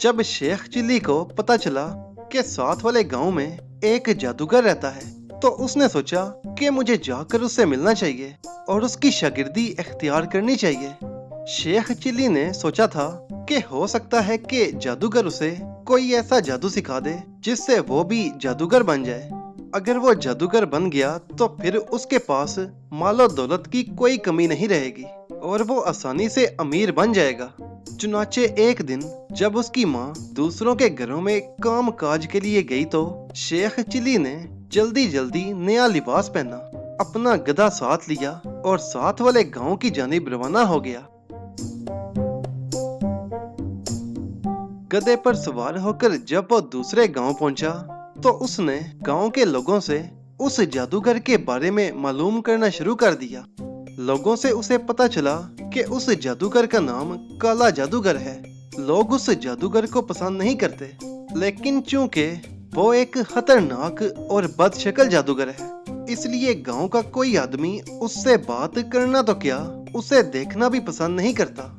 जब शेख चिल्ली को पता चला कि साथ वाले गांव में एक जादूगर रहता है तो उसने सोचा कि मुझे जाकर उससे मिलना चाहिए और उसकी शागिर्दी इख्तियार करनी चाहिए। शेख चिल्ली ने सोचा था कि हो सकता है कि जादूगर उसे कोई ऐसा जादू सिखा दे जिससे वो भी जादूगर बन जाए। अगर वो जादूगर बन गया तो फिर उसके पास मालो दौलत की कोई कमी नहीं रहेगी और वो आसानी से अमीर बन जाएगा। चुनाचे एक दिन जब उसकी माँ दूसरों के घरों में काम काज के लिए गई तो शेख चिली ने जल्दी जल्दी नया लिबास पहना, अपना गधा साथ लिया और साथ वाले गांव की जानिब रवाना हो गया। गधे पर सवार होकर जब वो दूसरे गांव पहुंचा तो उसने गांव के लोगों से उस जादूगर के बारे में मालूम करना शुरू कर दिया। लोगों से उसे पता चला कि उस जादूगर का नाम काला जादूगर है। लोग उस जादूगर को पसंद नहीं करते, लेकिन चूंकि वो एक खतरनाक और बदशक्ल जादूगर है, इसलिए गांव का कोई आदमी उससे बात करना तो क्या, उसे देखना भी पसंद नहीं करता।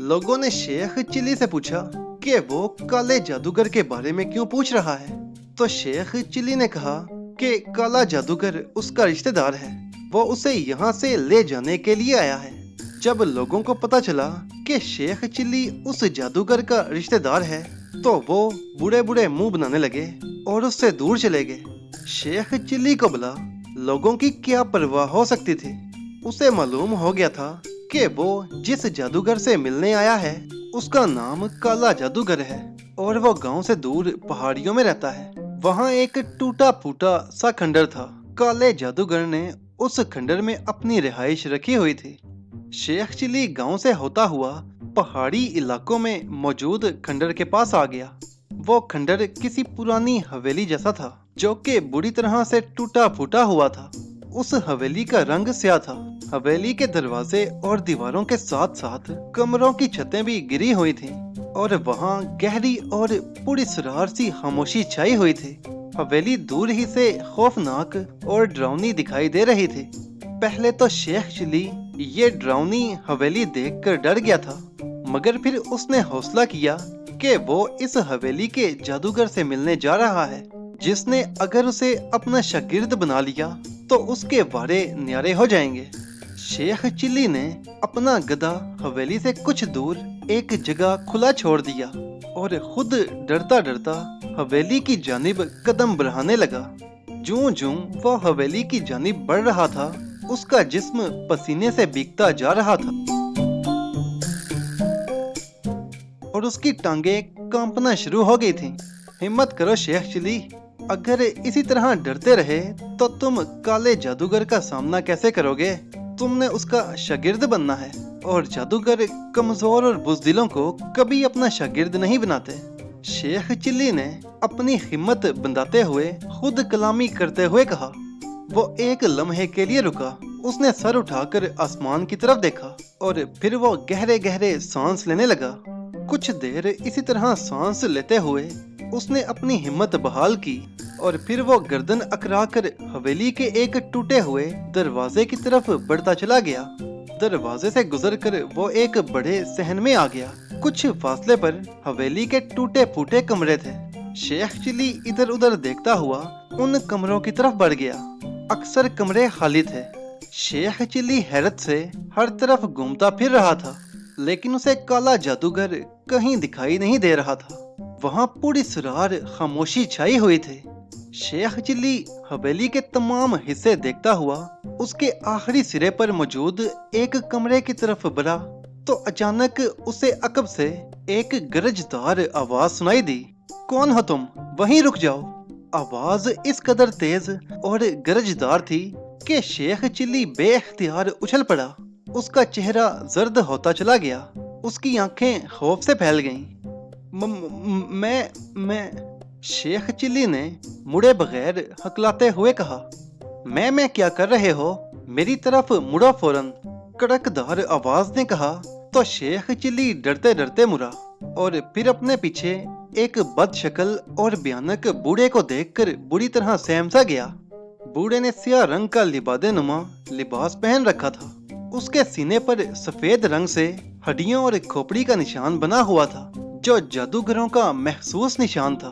लोगों ने शेख चिली से पूछा कि वो काले जादूगर के बारे में क्यों पूछ रहा है, तो शेख चिली ने कहा कि काला जादूगर उसका रिश्तेदार है, वो उसे यहाँ से ले जाने के लिए आया है। जब लोगों को पता चला कि शेख चिल्ली उस जादूगर का रिश्तेदार है तो वो बूढ़े बूढ़े मुंह बनाने लगे और उससे दूर चले गए। शेख चिल्ली को भला लोगों की क्या परवाह हो सकती थी। उसे मालूम हो गया था कि वो जिस जादूगर से मिलने आया है उसका नाम काला जादूगर है और वो गांव से दूर पहाड़ियों में रहता है। वहाँ एक टूटा फूटा सा खंडर था। काले जादूगर ने उस खंडर में अपनी रिहाइश रखी हुई थी। शेख चिली गांव से होता हुआ पहाड़ी इलाकों में मौजूद खंडर के पास आ गया। वो खंडर किसी पुरानी हवेली जैसा था जो कि बुरी तरह से टूटा फूटा हुआ था। उस हवेली का रंग स्याह था। हवेली के दरवाजे और दीवारों के साथ साथ कमरों की छतें भी गिरी हुई थीं और वहाँ गहरी और पूरी सुरार सी खामोशी छाई हुई थी। हवेली दूर ही से खौफनाक और डरावनी दिखाई दे रही थी। पहले तो शेख चिली ये डरावनी हवेली देखकर डर गया था, मगर फिर उसने हौसला किया कि वो इस हवेली के जादूगर से मिलने जा रहा है, जिसने अगर उसे अपना शागिर्द बना लिया तो उसके वारे न्यारे हो जाएंगे। शेख चिली ने अपना गधा हवेली से कुछ दूर एक जगह खुला छोड़ दिया और खुद डरता डरता हवेली की जानिब कदम बढ़ाने लगा। जूं जूं वो हवेली की जानिब बढ़ रहा था, उसका जिस्म पसीने से भीगता जा रहा था और उसकी टांगें कांपना शुरू हो गई थीं। हिम्मत करो शेख चिली, अगर इसी तरह डरते रहे तो तुम काले जादूगर का सामना कैसे करोगे। तुमने उसका शागिर्द बनना है और जादूगर कमजोर और बुज़दिलों को कभी अपना शागिर्द नहीं बनाते। शेख चिल्ली ने अपनी हिम्मत बंधाते हुए खुद कलामी करते हुए कहा। वो एक लम्हे के लिए रुका, उसने सर उठाकर आसमान की तरफ देखा और फिर वो गहरे गहरे सांस लेने लगा। कुछ देर इसी तरह सांस लेते हुए उसने अपनी हिम्मत बहाल की और फिर वो गर्दन अकड़ा कर हवेली के एक टूटे हुए दरवाजे की तरफ बढ़ता चला गया। दरवाजे से गुजरकर वो एक बड़े सहन में आ गया। कुछ फासले पर हवेली के टूटे फूटे कमरे थे। शेख चिली इधर उधर देखता हुआ उन कमरों की तरफ बढ़ गया। अक्सर कमरे खाली थे। शेख चिली हैरत से हर तरफ घूमता फिर रहा था, लेकिन उसे काला जादूगर कहीं दिखाई नहीं दे रहा था। वहाँ पूरी सुरार खामोशी छाई हुई थी। शेख चिली हवेली के तमाम हिस्से देखता हुआ उसके आखिरी सिरे पर मौजूद एक कमरे की तरफ बढ़ा तो अचानक उसे अकब से एक गरजदार आवाज सुनाई दी। कौन हो तुम? वहीं रुक जाओ। आवाज इस कदर तेज और गरजदार थी कि शेख चिल्ली बेख्तियार उछल पड़ा। उसका चेहरा जर्द होता चला गया, उसकी आंखें खौफ से फैल गईं। मैं शेख चिल्ली ने मुड़े बगैर हकलाते हुए कहा। मैं क्या कर रहे हो? मेरी तरफ मुड़ो फौरन, कड़कदार आवाज ने कहा। तो शेख चिल्ली डरते डरते मुड़ा और फिर अपने पीछे एक बदशक्ल और भयानक बूढ़े को देखकर बुरी तरह सहम सा गया। बूढ़े ने स्याह रंग का लिबादे नुमा लिबास पहन रखा था। उसके सीने पर सफेद रंग से हड्डियों और खोपड़ी का निशान बना हुआ था। जो जादूगरों का महसूस निशान था।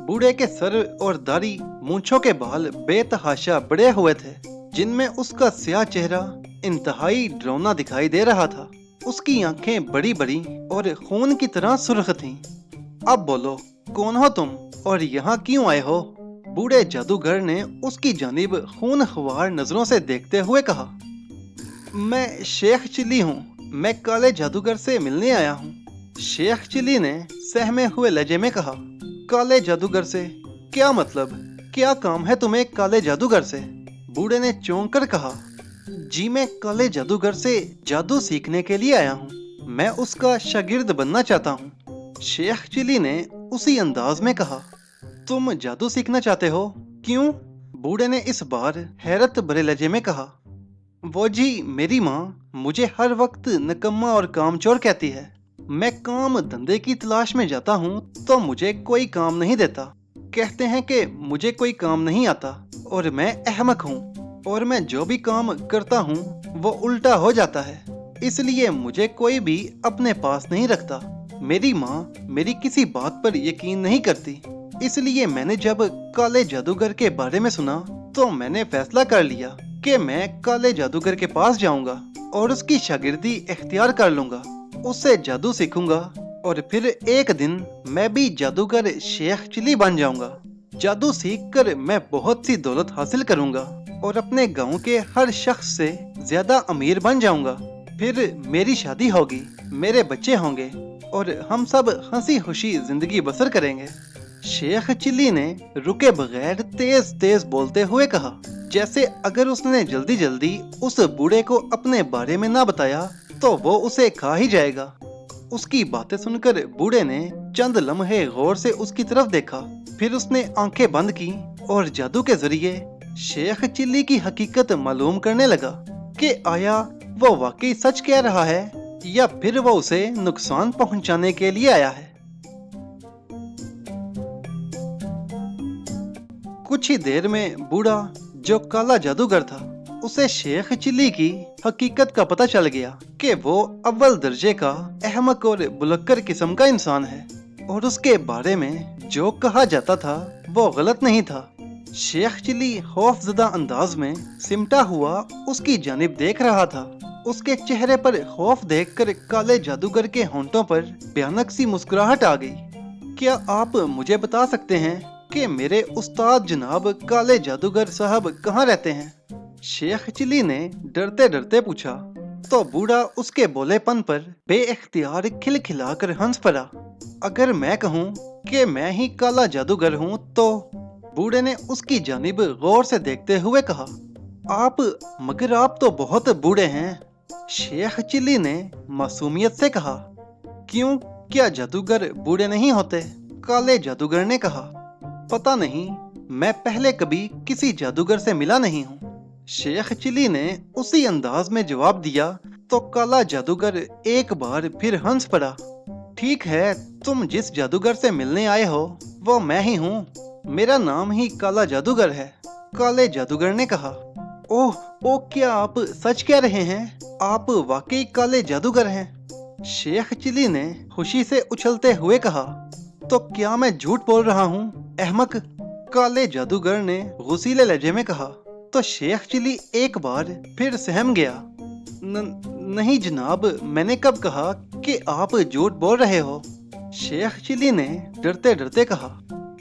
बूढ़े के सर और दाढ़ी, मूंछों के बाल बेतहाशा बड़े हुए थे, जिनमें उसका स्याह चेहरा इंतहाई डरावना दिखाई दे रहा था। उसकी आंखें बड़ी बड़ी और खून की तरह सुर्ख थीं। अब बोलो, कौन हो तुम और यहाँ क्यों आए हो? बूढ़े जादूगर ने उसकी जानिब खूनख्वार नजरों से देखते हुए कहा। मैं शेख चिली हूँ, मैं काले जादूगर से मिलने आया हूँ। शेख चिली ने सहमे हुए लहजे में कहा। काले जादूगर से? क्या मतलब? क्या काम है तुम्हें काले जादूगर से? बूढ़े ने चौंक कर कहा। जी, मैं काले जादूगर से जादू सीखने के लिए आया हूँ। मैं उसका शागिर्द बनना चाहता हूँ। शेख चिली ने उसी अंदाज में कहा। तुम जादू सीखना चाहते हो? क्यों? बूढ़े ने इस बार हैरत भरे लहजे में कहा। वो जी, मेरी माँ मुझे हर वक्त निकम्मा और कामचोर कहती है। मैं काम धंधे की तलाश में जाता हूँ तो मुझे कोई काम नहीं देता। कहते हैं कि मुझे कोई काम नहीं आता और मैं अहमक हूँ, और मैं जो भी काम करता हूँ वो उल्टा हो जाता है। इसलिए मुझे कोई भी अपने पास नहीं रखता। मेरी माँ मेरी किसी बात पर यकीन नहीं करती। इसलिए मैंने जब काले जादूगर के बारे में सुना तो मैंने फैसला कर लिया कि मैं काले जादूगर के पास जाऊंगा और उसकी शागिर्दी इख्तियार कर लूंगा। उससे जादू सीखूंगा और फिर एक दिन मैं भी जादूगर शेख चिली बन जाऊंगा। जादू सीखकर मैं बहुत सी दौलत हासिल करूंगा और अपने गांव के हर शख्स से ज्यादा अमीर बन जाऊंगा। फिर मेरी शादी होगी, मेरे बच्चे होंगे और हम सब हंसी खुशी जिंदगी बसर करेंगे। शेख चिल्ली ने रुके बगैर तेज तेज बोलते हुए कहा, जैसे अगर उसने जल्दी जल्दी उस बूढ़े को अपने बारे में ना बताया तो वो उसे खा ही जाएगा। उसकी बातें सुनकर बूढ़े ने चंद लम्हे गौर से उसकी तरफ देखा। फिर उसने आंखें बंद की और जादू के जरिए शेख चिल्ली की हकीकत मालूम करने लगा कि आया वो वाकई सच कह रहा है या फिर वो उसे नुकसान पहुंचाने के लिए आया है। कुछ ही देर में बूढ़ा, जो काला जादूगर था, उसे शेख चिल्ली की हकीकत का पता चल गया कि वो अव्वल दर्जे का अहमक और बुलक्कर किस्म का इंसान है और उसके बारे में जो कहा जाता था वो गलत नहीं था। शेख चिल्ली खौफजदा अंदाज में सिमटा हुआ उसकी जानिब देख रहा था। उसके चेहरे पर खौफ देखकर काले जादूगर के होंठों पर भयानक सी मुस्कुराहट आ गई। क्या आप मुझे बता सकते हैं कि मेरे उस्ताद जनाब काले जादूगर साहब कहाँ रहते हैं? शेख चिली ने डरते डरते पूछा। तो बूढ़ा उसके बोलेपन पर बेइख्तियार खिलखिलाकर हंस पड़ा। अगर मैं कहूँ कि मैं ही काला जादूगर हूँ तो? बूढ़े ने उसकी जानिब गौर से देखते हुए कहा। आप, मगर आप तो बहुत बूढ़े हैं। शेख चिली ने मासूमियत से कहा। क्यों, क्या जादूगर बूढ़े नहीं होते? काले जादूगर ने कहा। पता नहीं, मैं पहले कभी किसी जादूगर से मिला नहीं हूँ। शेख चिली ने उसी अंदाज में जवाब दिया तो काला जादूगर एक बार फिर हंस पड़ा। ठीक है, तुम जिस जादूगर से मिलने आए हो वो मैं ही हूँ। मेरा नाम ही काला जादूगर है। काले जादूगर ने कहा। ओह ओह, क्या आप सच कह रहे हैं? आप वाकई काले जादूगर हैं? शेख चिली ने खुशी से उछलते हुए कहा। तो क्या मैं झूठ बोल रहा हूँ, अहमक? काले जादूगर ने गुस्सीले लहजे में कहा। तो शेख चिली एक बार फिर सहम गया। नहीं जनाब, मैंने कब कहा कि आप झूठ बोल रहे हो? शेख चिली ने डरते डरते कहा।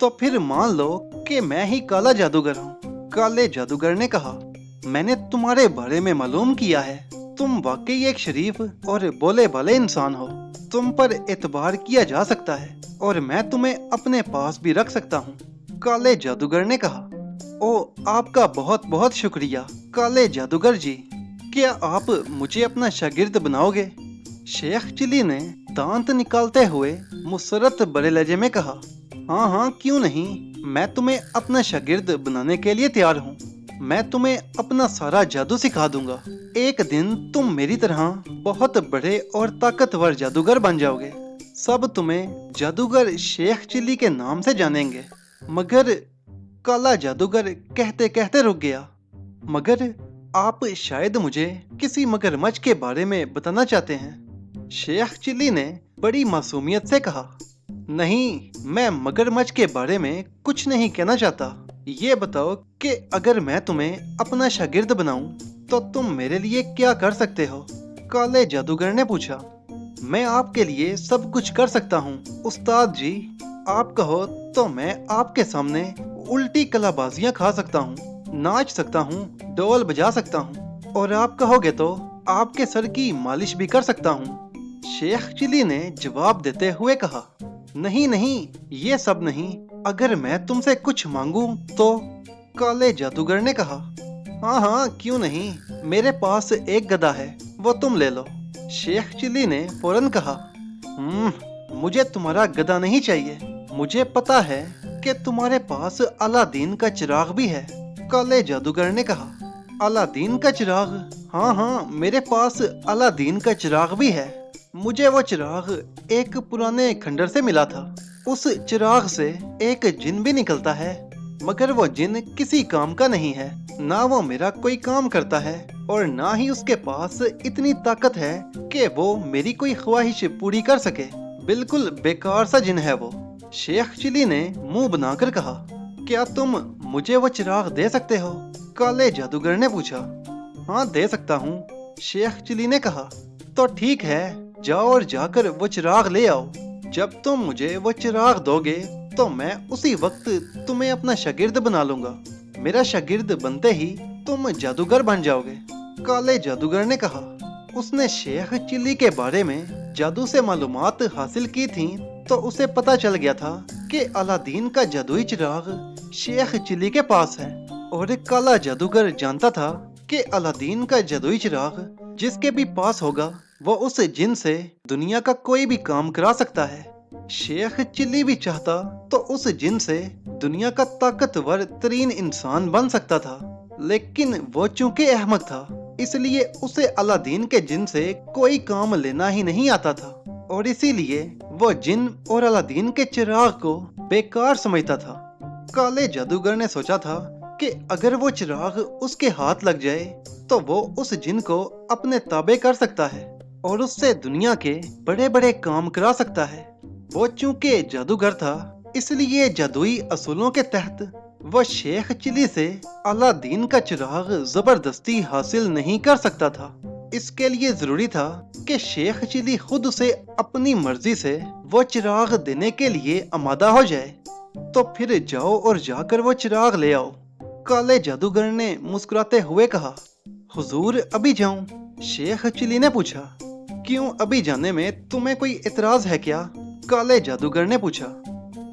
तो फिर मान लो कि मैं ही काला जादूगर हूँ। काले जादूगर ने कहा। मैंने तुम्हारे बारे में मालूम किया है। तुम वाकई एक शरीफ और बोले भाले इंसान हो। तुम पर एतबार किया जा सकता है और मैं तुम्हें अपने पास भी रख सकता हूँ। काले जादूगर ने कहा। ओ, आपका बहुत बहुत शुक्रिया काले जादूगर जी। क्या आप मुझे अपना शागिर्द बनाओगे? शेख चिली ने दांत निकालते हुए मुसरत भरे लहजे में कहा। हाँ हाँ, क्यों नहीं, मैं तुम्हें अपना शागिर्द बनाने के लिए तैयार हूँ। मैं तुम्हें अपना सारा जादू सिखा दूंगा। एक दिन तुम मेरी तरह बहुत बड़े और ताकतवर जादूगर बन जाओगे। सब तुम्हें जादूगर शेख चिली के नाम से जानेंगे। मगर, काला जादूगर कहते कहते रुक गया। मगर आप शायद मुझे किसी मगरमच्छ के बारे में बताना चाहते हैं? शेख चिली ने बड़ी मासूमियत से कहा। नहीं, मैं मगरमच्छ के बारे में कुछ नहीं कहना चाहता। ये बताओ कि अगर मैं तुम्हें अपना शागिर्द बनाऊं तो तुम मेरे लिए क्या कर सकते हो? काले जादूगर ने पूछा। मैं आपके लिए सब कुछ कर सकता हूँ उस्ताद जी। आप कहो तो मैं आपके सामने उल्टी कलाबाजियां खा सकता हूँ, नाच सकता हूँ, ढोल बजा सकता हूँ, और आप कहोगे तो आपके सर की मालिश भी कर सकता हूँ। शेख चिली ने जवाब देते हुए कहा, नहीं नहीं, ये सब नहीं। अगर मैं तुमसे कुछ मांगूं तो? काले जादूगर ने कहा, हाँ हाँ, क्यों नहीं, मेरे पास एक गधा है, वो तुम ले लो। शेख चिली ने फौरन कहा, मुझे तुम्हारा गधा नहीं चाहिए। मुझे पता है कि तुम्हारे पास अलादीन का चिराग भी है। काले जादूगर ने कहा, अलादीन का चिराग? हाँ हाँ, मेरे पास अलादीन का चिराग भी है। मुझे वो चिराग एक पुराने खंडर से मिला था। उस चिराग से एक जिन भी निकलता है, मगर वो जिन किसी काम का नहीं है। ना वो मेरा कोई काम करता है और ना ही उसके पास इतनी ताकत है कि वो मेरी कोई ख्वाहिश पूरी कर सके। बिल्कुल बेकार सा जिन है वो। शेख चिली ने मुंह बनाकर कहा, क्या तुम मुझे वो चिराग दे सकते हो? काले जादूगर ने पूछा। हाँ, दे सकता हूँ, शेख चिली ने कहा। तो ठीक है, जाओ और जाकर वो चिराग ले आओ। जब तुम मुझे वो चिराग दोगे तो मैं उसी वक्त तुम्हें अपना शागिर्द बना लूंगा। मेरा शागिर्द बनते ही तुम जादूगर बन जाओगे। काले जादूगर ने कहा। उसने शेख चिली के बारे में जादू से मालूमात हासिल की थी, तो उसे पता चल गया था कि अलादीन का जादुई चिराग शेख चिली के पास है। और काला जादूगर जानता था कि अलादीन का जादुई चिराग जिसके भी पास होगा वो उस जिन से दुनिया का कोई भी काम करा सकता है। शेख चिली भी चाहता तो उस जिन से दुनिया का ताकतवर तरीन इंसान बन सकता था, लेकिन वो चूंकि अहमक था, इसलिए उसे अलादीन के जिन से कोई काम लेना ही नहीं आता था, और इसीलिए वो जिन और अलादीन के चिराग को बेकार समझता था। काले जादूगर ने सोचा था कि अगर वो चिराग उसके हाथ लग जाए तो वो उस जिन को अपने ताबे कर सकता है और उससे दुनिया के बड़े बड़े काम करा सकता है। वो चूंकि जादूगर था, इसलिए जादुई असूलों के तहत वो शेख चिली से अलादीन का चिराग जबरदस्ती हासिल नहीं कर सकता था। इसके लिए जरूरी था कि शेख चिली खुद उसे अपनी मर्जी से वो चिराग देने के लिए आमादा हो जाए। तो फिर जाओ और जाकर वो चिराग ले आओ। काले जादूगर ने मुस्कुराते हुए कहा। हुजूर, अभी जाऊं? शेख चिली ने पूछा। क्यों, अभी जाने में तुम्हें कोई इतराज है क्या? काले जादूगर ने पूछा।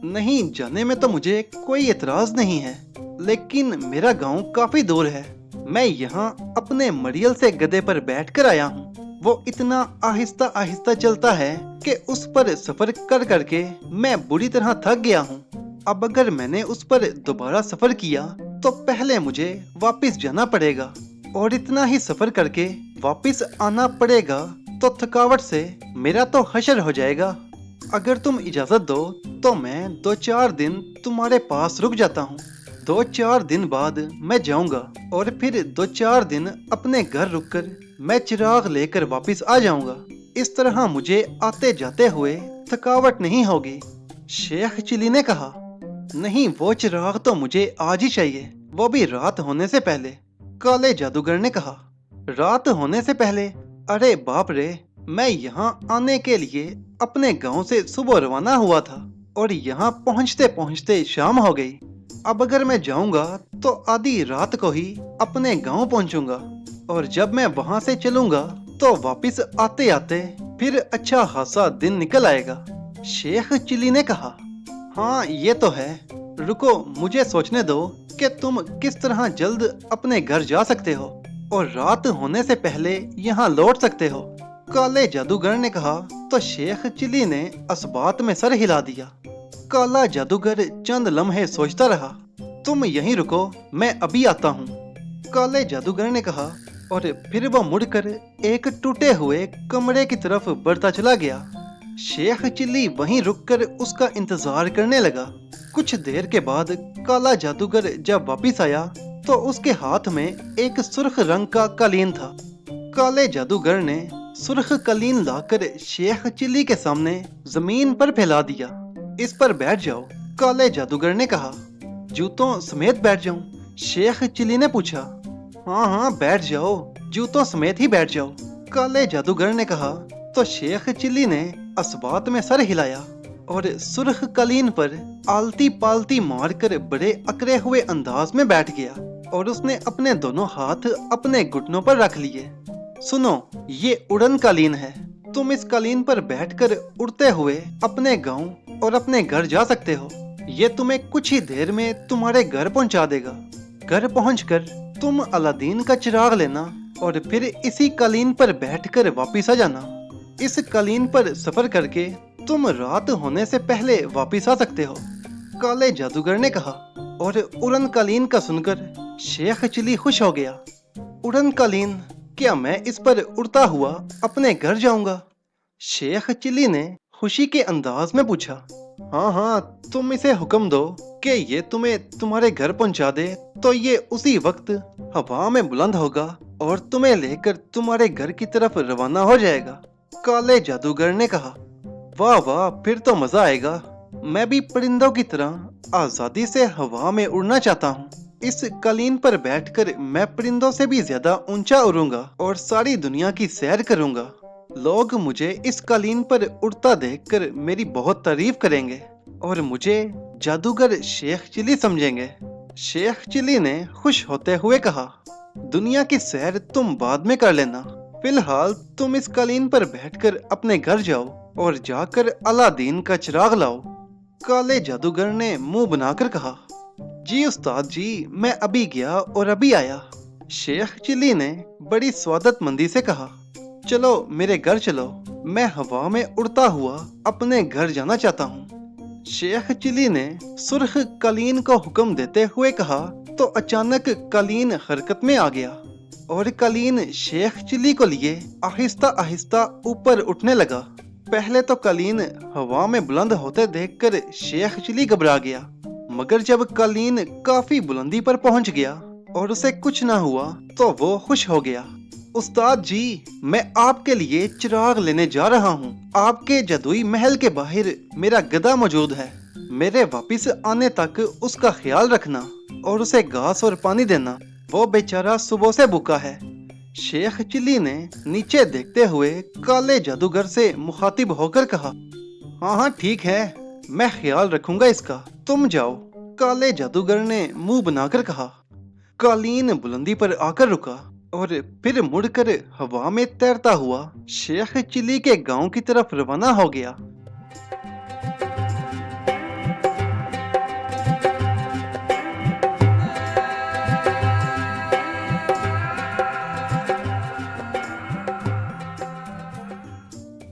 नहीं, जाने में तो मुझे कोई इतराज नहीं है, लेकिन मेरा गांव काफी दूर है। मैं यहाँ अपने मरियल से गधे पर बैठकर आया हूँ। वो इतना आहिस्ता आहिस्ता चलता है कि उस पर सफर कर करके मैं बुरी तरह थक गया हूँ। अब अगर मैंने उस पर दोबारा सफर किया तो पहले मुझे वापस जाना पड़ेगा, और इतना ही सफर करके वापस आना पड़ेगा, तो थकावट से मेरा तो हशर हो जाएगा। अगर तुम इजाजत दो तो मैं 2-4 दिन तुम्हारे पास रुक जाता हूँ। 2-4 दिन बाद मैं जाऊंगा और फिर 2-4 दिन अपने घर रुककर मैं चिराग लेकर वापस आ जाऊंगा। इस तरह मुझे आते जाते हुए थकावट नहीं होगी। शेख चिली ने कहा। नहीं, वो चिराग तो मुझे आज ही चाहिए, वो भी रात होने से पहले। काले जादूगर ने कहा। रात होने से पहले? अरे बाप रे, मैं यहाँ आने के लिए अपने गांव से सुबह रवाना हुआ था और यहाँ पहुँचते पहुँचते शाम हो गई। अब अगर मैं जाऊंगा तो आधी रात को ही अपने गांव पहुंचूंगा, और जब मैं वहां से चलूंगा तो वापस आते आते फिर अच्छा खासा दिन निकल आएगा। शेख चिली ने कहा। हाँ, ये तो है। रुको, मुझे सोचने दो कि तुम किस तरह जल्द अपने घर जा सकते हो और रात होने से पहले यहाँ लौट सकते हो। काले जादूगर ने कहा तो शेख चिली ने असबात में सर हिला दिया। काला जादूगर चंद लम्हे सोचता रहा। तुम यहीं रुको, मैं अभी आता हूँ, काले जादूगर ने कहा, और फिर वो मुड़कर एक टूटे हुए कमरे की तरफ बढ़ता चला गया। शेख चिली वहीं रुककर उसका इंतजार करने लगा। कुछ देर के बाद काला जादूगर जब वापस आया तो उसके हाथ में एक सुर्ख रंग का कालीन था। काले जादूगर ने सुर्ख कालीन लाकर शेख चिली के सामने जमीन पर फैला दिया। इस पर बैठ जाओ, काले जादूगर ने कहा। जूतों समेत बैठ जाऊं? शेख चिली ने पूछा। हाँ हाँ, बैठ जाओ, जूतों समेत ही बैठ जाओ, काले जादूगर ने कहा। तो शेख चिली ने असबात में सर हिलाया और सुर्ख कालीन पर आलती पालती मारकर बड़े अकड़े हुए अंदाज में बैठ गया और उसने अपने दोनों हाथ अपने घुटनों पर रख लिए। सुनो, ये उड़न कालीन है। तुम इस कालीन पर बैठकर उड़ते हुए अपने गांव और अपने घर जा सकते हो। ये तुम्हें कुछ ही देर में तुम्हारे घर पहुंचा देगा। घर पहुंचकर तुम अलादीन का चिराग लेना और फिर इसी कालीन पर बैठकर वापिस आ जाना। इस कालीन पर सफर करके तुम रात होने से पहले वापिस आ सकते हो, काले जादूगर ने कहा। और उड़न कालीन का सुनकर शेख चिली खुश हो गया। उड़न कालीन, क्या मैं इस पर उड़ता हुआ अपने घर जाऊंगा? शेख चिली ने खुशी के अंदाज में पूछा। हाँ हाँ, तुम इसे हुक्म दो कि ये तुम्हें तुम्हारे घर पहुंचा दे तो ये उसी वक्त हवा में बुलंद होगा और तुम्हें लेकर तुम्हारे घर की तरफ रवाना हो जाएगा, काले जादूगर ने कहा। वाह वाह, फिर तो मजा आएगा। मैं भी परिंदों की तरह आजादी से हवा में उड़ना चाहता हूँ। इस कालीन पर बैठकर मैं परिंदों से भी ज्यादा ऊंचा उड़ूंगा और सारी दुनिया की सैर करूंगा। लोग मुझे इस कालीन पर उड़ता देखकर मेरी बहुत तारीफ करेंगे और मुझे जादूगर शेख चिली समझेंगे। शेख चिली ने खुश होते हुए कहा, दुनिया की सैर तुम बाद में कर लेना। फिलहाल तुम इस कालीन पर बैठकर अपने घर जाओ और जाकर अलादीन का चिराग लाओ, काले जादूगर ने मुंह बनाकर कहा। जी उस्ताद जी, मैं अभी गया और अभी आया, शेख चिली ने बड़ी स्वादतमंदी से कहा। चलो मेरे घर चलो, मैं हवा में उड़ता हुआ अपने घर जाना चाहता हूँ। शेख चिली ने सुर्ख कालीन को हुक्म देते हुए कहा तो अचानक कालीन हरकत में आ गया और कालीन शेख चिली को लिए आहिस्ता आहिस्ता ऊपर उठने लगा। पहले तो कालीन हवा में बुलंद होते देखकर शेख चिली घबरा गया, मगर जब कालीन काफी बुलंदी पर पहुंच गया और उसे कुछ ना हुआ तो वो खुश हो गया। उस्ताद जी, मैं आपके लिए चिराग लेने जा रहा हूँ। आपके जादुई महल के बाहर मेरा गधा मौजूद है। मेरे वापिस आने तक उसका ख्याल रखना और उसे घास और पानी देना। वो बेचारा सुबह से भूखा है। शेख चिली ने नीचे देखते हुए काले जादूगर से मुखातिब होकर कहा। हाँ हाँ ठीक है, मैं ख्याल रखूंगा इसका, तुम जाओ, काले जादूगर ने मुंह बनाकर कहा। कालीन बुलंदी पर आकर रुका और फिर मुड़कर हवा में तैरता हुआ शेख चिली के गांव की तरफ रवाना हो गया।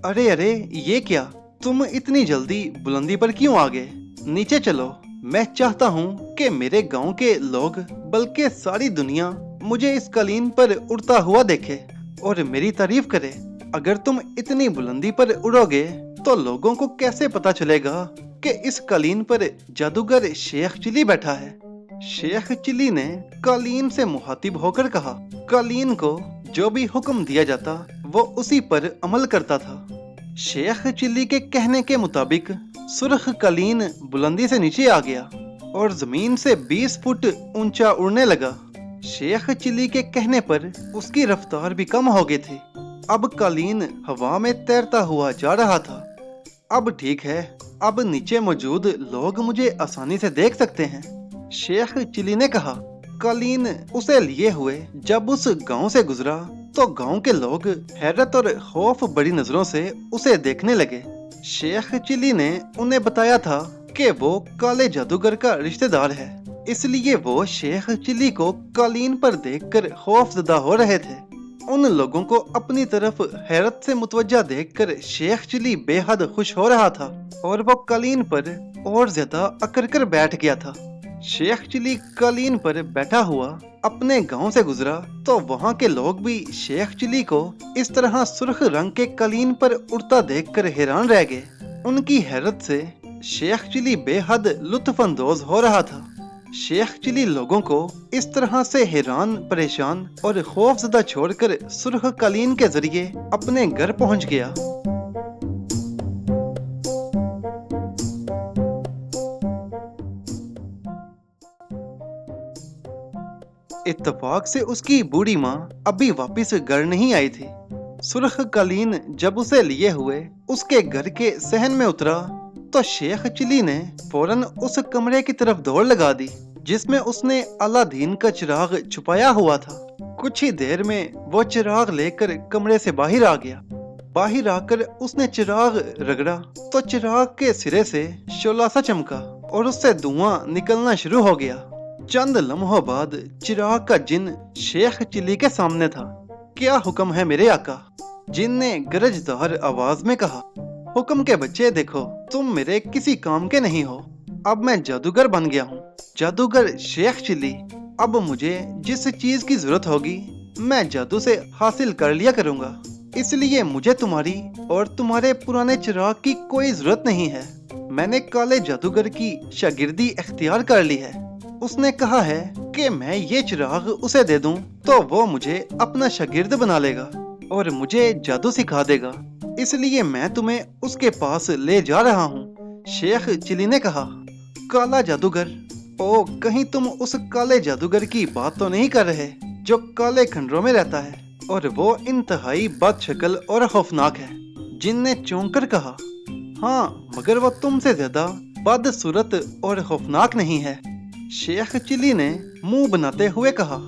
अरे अरे, ये क्या, तुम इतनी जल्दी बुलंदी पर क्यों आ गए? नीचे चलो, मैं चाहता हूँ कि मेरे गांव के लोग बल्कि सारी दुनिया मुझे इस कालीन पर उड़ता हुआ देखे और मेरी तारीफ करे। अगर तुम इतनी बुलंदी पर उड़ोगे तो लोगों को कैसे पता चलेगा कि इस कालीन पर जादूगर शेख चिली बैठा है? शेख चिली ने कालीन से मुखातिब होकर कहा। कालीन को जो भी हुक्म दिया जाता वो उसी पर अमल करता था। शेख चिली के कहने के मुताबिक सुर्ख कालीन बुलंदी से नीचे आ गया और जमीन से 20 फुट ऊंचा उड़ने लगा। शेख चिली के कहने पर उसकी रफ्तार भी कम हो गई थी। अब कालीन हवा में तैरता हुआ जा रहा था। अब ठीक है, अब नीचे मौजूद लोग मुझे आसानी से देख सकते हैं, शेख चिली ने कहा। कालीन उसे लिए हुए जब उस गांव से गुजरा तो गांव के लोग हैरत और खौफ बड़ी नजरों से उसे देखने लगे। शेख चिली ने उन्हें बताया था कि वो काले जादूगर का रिश्तेदार है, इसलिए वो शेख चिली को कालीन पर देखकर खौफजदा हो रहे थे। उन लोगों को अपनी तरफ हैरत से मुतवज्जा देखकर शेख चिली बेहद खुश हो रहा था और वो कालीन पर और ज्यादा अकड़ कर बैठ गया था। शेख चिली कालीन पर बैठा हुआ अपने गांव से गुजरा तो वहां के लोग भी शेख चिली को इस तरह सुर्ख रंग के कालीन पर उड़ता देखकर हैरान रह गए। उनकी हैरत से शेख चिली बेहद लुत्फअंदोज हो रहा था। शेख चिली लोगों को इस तरह से हैरान, परेशान और खौफजदा छोड़कर सुर्ख कालीन के जरिए अपने घर पहुंच गया। इत्तेफाक से उसकी बूढ़ी माँ अभी वापस घर नहीं आई थी। सुर्ख कालीन जब उसे लिए हुए उसके घर के सहन में उतरा तो शेख चिली ने फौरन उस कमरे की तरफ दौड़ लगा दी जिसमें उसने अलादीन का चिराग छुपाया हुआ था। कुछ ही देर में वो चिराग लेकर कमरे से बाहर आ गया। बाहर आकर उसने चिराग रगड़ा तो चिराग के सिरे से शोला सा चमका और उससे धुआं निकलना शुरू हो गया। चंद लम्हों बाद चिराग का जिन शेख चिली के सामने था। क्या हुक्म है मेरे आका? जिन ने गरजदार आवाज में कहा। हुक्म के बच्चे, देखो तुम मेरे किसी काम के नहीं हो। अब मैं जादूगर बन गया हूँ, जादूगर शेख चिली। अब मुझे जिस चीज की जरूरत होगी मैं जादू से हासिल कर लिया करूँगा। इसलिए मुझे तुम्हारी और तुम्हारे पुराने चिराग की कोई जरूरत नहीं है। मैंने काले जादूगर की शागिर्दी इख्तियार कर ली है। उसने कहा है कि मैं ये चिराग उसे दे दूं तो वो मुझे अपना शागिर्द बना लेगा और मुझे जादू सिखा देगा। इसलिए मैं तुम्हें उसके पास ले जा रहा हूँ। शेख चिली ने कहा। काला जादूगर? ओ, कहीं तुम उस काले जादूगर की बात तो नहीं कर रहे जो काले खंडरों में रहता है और वो इंतहाई बदशक्ल और खौफनाक है? जिन ने चौंक कर कहा। हाँ, मगर वो तुमसे ज्यादा बदसूरत और खौफनाक नहीं है। शेख चिली ने मुंह बनाते हुए कहा।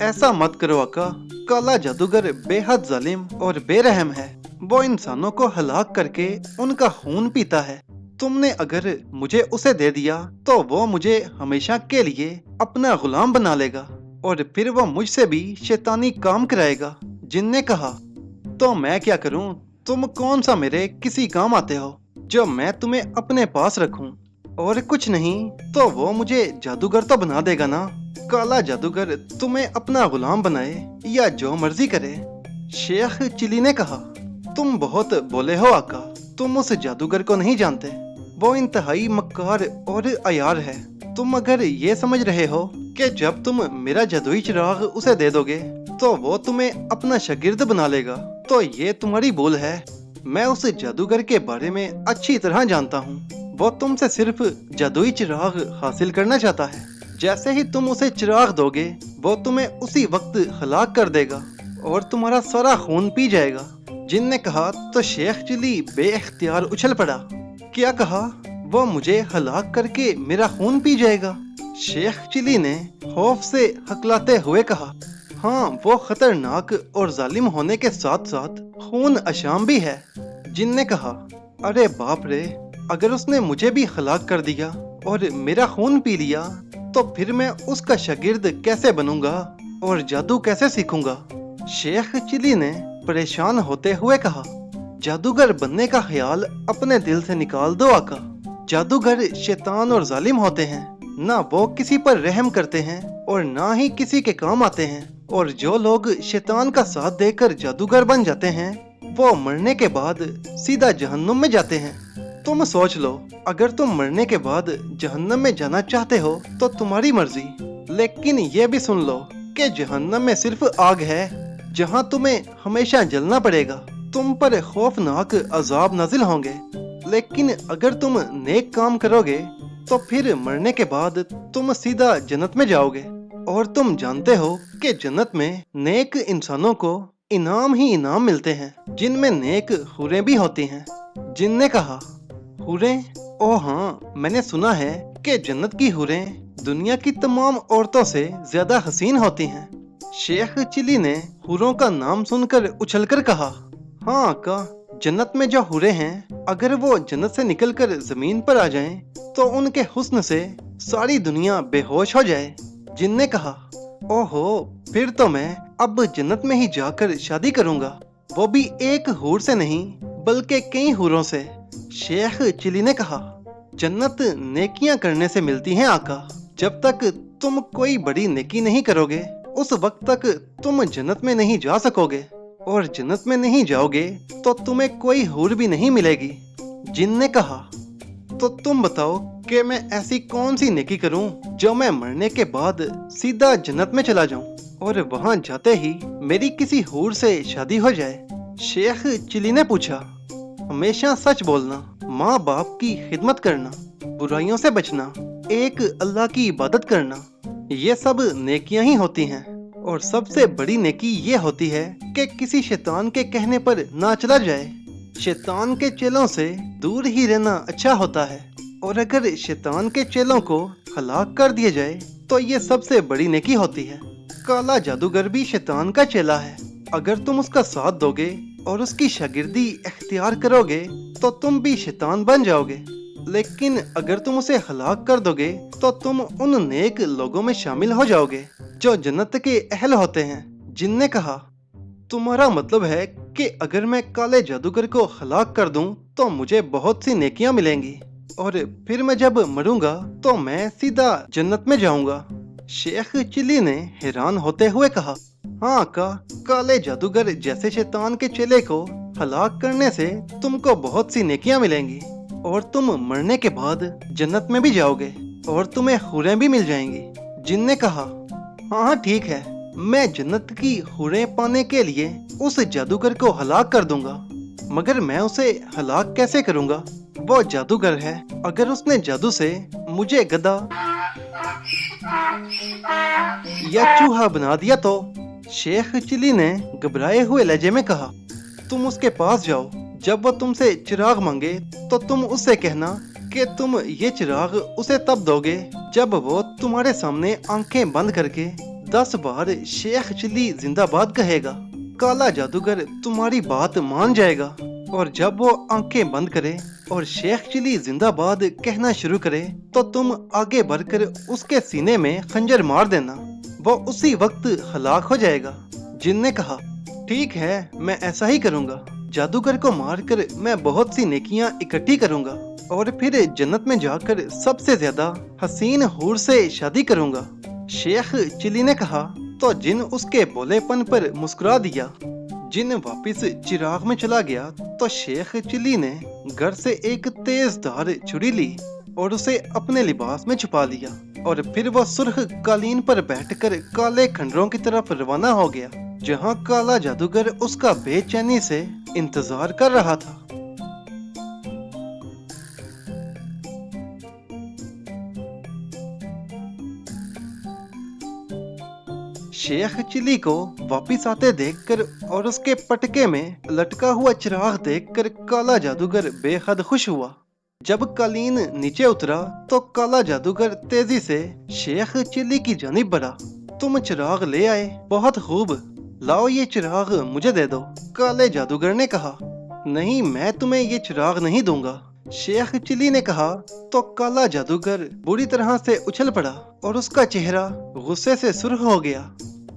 ऐसा मत करो आका, काला जादूगर बेहद जालिम और बेरहम है। वो इंसानों को हलाक करके उनका खून पीता है। तुमने अगर मुझे उसे दे दिया तो वो मुझे हमेशा के लिए अपना गुलाम बना लेगा और फिर वो मुझसे भी शैतानी काम कराएगा। जिन ने कहा। तो मैं क्या करूं? तुम कौन सा मेरे किसी काम आते हो जो मैं तुम्हें अपने पास रखूं? और कुछ नहीं तो वो मुझे जादूगर तो बना देगा ना। काला जादूगर तुम्हें अपना गुलाम बनाए या जो मर्जी करे। शेख चिली ने कहा। तुम बहुत बोले हो आका, तुम उस जादूगर को नहीं जानते। वो इंतहाई मक्कार और अयार है। तुम अगर ये समझ रहे हो कि जब तुम मेरा जादुई चिराग उसे दे दोगे तो वो तुम्हें अपना शागिर्द बना लेगा, तो ये तुम्हारी भूल है। मैं उस जादूगर के बारे में अच्छी तरह जानता हूँ। वो तुमसे सिर्फ जादुई चिराग हासिल करना चाहता है। जैसे ही तुम उसे चिराग दोगे वो तुम्हें उसी वक्त हलाक कर देगा और तुम्हारा सारा खून पी जाएगा। जिन ने कहा तो शेख चिली बेइख्तियार उछल पड़ा। क्या कहा? वो मुझे हलाक करके मेरा खून पी जाएगा? शेख चिली ने खौफ से हकलाते हुए कहा। हाँ, वो खतरनाक और जालिम होने के साथ साथ खून अशाम भी है। जिन ने कहा। अरे बाप रे, अगर उसने मुझे भी हलाक कर दिया और मेरा खून पी लिया तो फिर मैं उसका शागिर्द कैसे बनूंगा और जादू कैसे सीखूंगा? शेख चिली ने परेशान होते हुए कहा। जादूगर बनने का ख्याल अपने दिल से निकाल दो आका। जादूगर शैतान और जालिम होते हैं, ना वो किसी पर रहम करते हैं और ना ही किसी के काम आते हैं। और जो लोग शैतान का साथ देकर जादूगर बन जाते हैं वो मरने के बाद सीधा जहन्नुम में जाते हैं। तुम सोच लो, अगर तुम मरने के बाद जहन्नम में जाना चाहते हो तो तुम्हारी मर्जी, लेकिन ये भी सुन लो कि जहन्नम में सिर्फ आग है जहां तुम्हें हमेशा जलना पड़ेगा। तुम पर खौफनाक अजाब नाजिल होंगे, लेकिन अगर तुम नेक काम करोगे तो फिर मरने के बाद तुम सीधा जन्नत में जाओगे। और तुम जानते हो कि जन्नत में नेक इंसानों को इनाम ही इनाम मिलते हैं, जिनमें नेक हुरें भी होती हैं। जिन ने कहा। हुरें? ओ हाँ, मैंने सुना है कि जन्नत की हुरें दुनिया की तमाम औरतों से ज्यादा हसीन होती हैं। शेख चिली ने हुरों का नाम सुनकर उछलकर कहा। हाँ आका, जन्नत में जो हुरें हैं, अगर वो जन्नत से निकलकर जमीन पर आ जाएं, तो उनके हुस्न से सारी दुनिया बेहोश हो जाए। जिन ने कहा। ओहो, फिर तो मैं अब जन्नत में ही जाकर शादी करूंगा, वो भी एक हूर से नहीं बल्कि कई हूरों से। शेख चिली ने कहा। जन्नत नेकियां करने से मिलती हैं आका। जब तक तुम कोई बड़ी नेकी नहीं करोगे उस वक्त तक तुम जन्नत में नहीं जा सकोगे, और जन्नत में नहीं जाओगे तो तुम्हें कोई हूर भी नहीं मिलेगी। जिन ने कहा। तो तुम बताओ कि मैं ऐसी कौन सी नेकी करूं जो मैं मरने के बाद सीधा जन्नत में चला जाऊं और वहां जाते ही मेरी किसी हूर से शादी हो जाए? शेख चिली ने पूछा। हमेशा सच बोलना, माँ बाप की खिदमत करना, बुराइयों से बचना, एक अल्लाह की इबादत करना, ये सब नेकियां ही होती हैं, और सबसे बड़ी नेकी ये होती है कि किसी शैतान के कहने पर ना चला जाए। शैतान के चेलों से दूर ही रहना अच्छा होता है, और अगर शैतान के चेलों को हलाक कर दिया जाए तो ये सबसे बड़ी नेकी होती है। काला जादूगर भी शैतान का चेला है। अगर तुम उसका साथ दोगे और उसकी शागिर्दी इख्तियार करोगे तो तुम भी शैतान बन जाओगे, लेकिन अगर तुम उसे हलाक कर दोगे तो तुम उन नेक लोगों में शामिल हो जाओगे जो जन्नत के अहल होते हैं। जिन ने कहा, तुम्हारा मतलब है कि अगर मैं काले जादूगर को हलाक कर दूं तो मुझे बहुत सी नेकियां मिलेंगी, और फिर मैं जब मरूंगा तो मैं सीधा जन्नत में जाऊंगा। शेख चिली ने हैरान होते हुए कहा, हाँ आका, काले जादूगर जैसे शैतान के चेले को हलाक करने से तुमको बहुत सी नेकियां मिलेंगी, और तुम मरने के बाद जन्नत में भी जाओगे और तुम्हें हुरें भी मिल जाएंगी। जिन ने कहा, हाँ ठीक है, मैं जन्नत की हुरें पाने के लिए उस जादूगर को हलाक कर दूंगा, मगर मैं उसे हलाक कैसे करूंगा? वो जादूगर है, अगर उसने जादू से मुझे गधा या चूहा बना दिया तो? शेख चिली ने घबराए हुए लहजे में कहा, तुम उसके पास जाओ, जब वो तुमसे चिराग मांगे तो तुम उससे कहना कि तुम ये चिराग उसे तब दोगे जब वो तुम्हारे सामने आंखें बंद करके 10 बार शेख चिली जिंदाबाद कहेगा। काला जादूगर तुम्हारी बात मान जाएगा, और जब वो आंखें बंद करे और शेख चिली जिंदाबाद कहना शुरू करे तो तुम आगे बढ़कर उसके सीने में खंजर मार देना, वो उसी वक्त हलाक हो जाएगा। जिन ने कहा, ठीक है, मैं ऐसा ही करूंगा। जादूगर को मारकर मैं बहुत सी नेकियां इकट्ठी करूंगा और फिर जन्नत में जाकर सबसे ज्यादा हसीन हूर से शादी करूंगा। शेख चिली ने कहा तो जिन उसके बोलेपन पर मुस्कुरा दिया। जिन वापस चिराग में चला गया तो शेख चिली ने घर से एक तेज धार छुरी ली और उसे अपने लिबास में छुपा लिया, और फिर वो सुर्ख कालीन पर बैठकर काले खंडरों की तरफ रवाना हो गया, जहां काला जादूगर उसका बेचैनी से इंतजार कर रहा था। शेख चिली को वापिस आते देखकर और उसके पटके में लटका हुआ चिराग देखकर काला जादूगर बेहद खुश हुआ। जब कालीन नीचे उतरा तो काला जादूगर तेजी से शेख चिली की जानिब बढ़ा। तुम चिराग ले आए, बहुत खूब, लाओ ये चिराग मुझे दे दो। काले जादूगर ने कहा, नहीं, मैं तुम्हें ये चिराग नहीं दूंगा। शेख चिली ने कहा तो काला जादूगर बुरी तरह से उछल पड़ा और उसका चेहरा गुस्से से सुर्ख हो गया।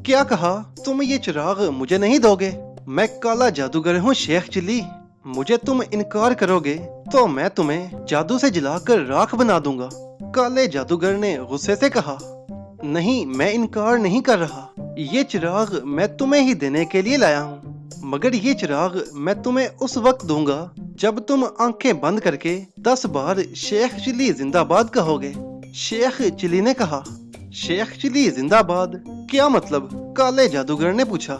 क्या कहा? तुम ये चिराग मुझे नहीं दोगे? मैं काला जादूगर हूँ शेख चिली, मुझे तुम इनकार करोगे तो मैं तुम्हें जादू से जलाकर राख बना दूंगा। काले जादूगर ने गुस्से से कहा, नहीं, मैं इनकार नहीं कर रहा, ये चिराग मैं तुम्हें ही देने के लिए लाया हूँ, मगर ये चिराग मैं तुम्हें उस वक्त दूंगा जब तुम आंखें बंद करके 10 बार शेख चिली जिंदाबाद कहोगे। शेख चिली ने कहा, शेख चिली जिंदाबाद? क्या मतलब? काले जादूगर ने पूछा।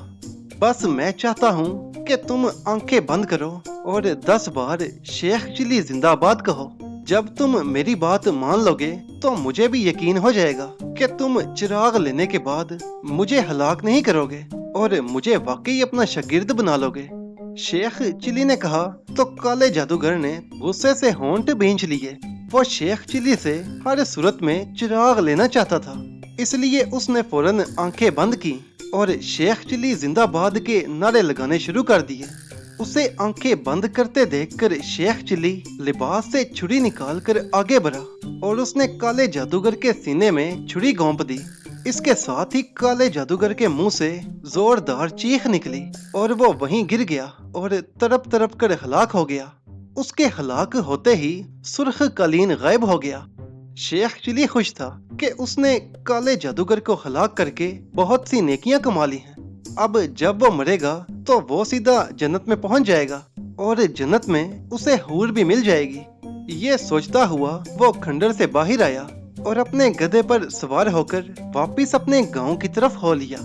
बस मैं चाहता हूँ कि तुम आंखें बंद करो और 10 बार शेख चिली जिंदाबाद कहो। जब तुम मेरी बात मान लोगे तो मुझे भी यकीन हो जाएगा कि तुम चिराग लेने के बाद मुझे हलाक नहीं करोगे और मुझे वाकई अपना शागिर्द बना लोगे। शेख चिली ने कहा तो काले जादूगर ने गुस्से से होंठ भींच लिए। वो शेख चिली से हर सूरत में चिराग लेना चाहता था, इसलिए उसने फौरन आंखें बंद की और शेख चिली जिंदाबाद के नारे लगाने शुरू कर दिए। उसे आंखें बंद करते देखकर शेख चिली लिबास से छुरी निकालकर आगे बढ़ा और उसने काले जादूगर के सीने में छुरी घोंप दी। इसके साथ ही काले जादूगर के मुंह से जोरदार चीख निकली और वो वहीं गिर गया और तड़प तड़प कर हलाक हो गया। उसके हलाक होते ही सुर्ख कालीन गायब हो गया। शेख चिली खुश था कि उसने काले जादूगर को हलाक करके बहुत सी नेकियां कमा ली हैं। अब जब वो मरेगा तो वो सीधा जन्नत में पहुंच जाएगा और जन्नत में उसे हूर भी मिल जाएगी। ये सोचता हुआ वो खंडर से बाहर आया और अपने गधे पर सवार होकर वापिस अपने गांव की तरफ हो लिया।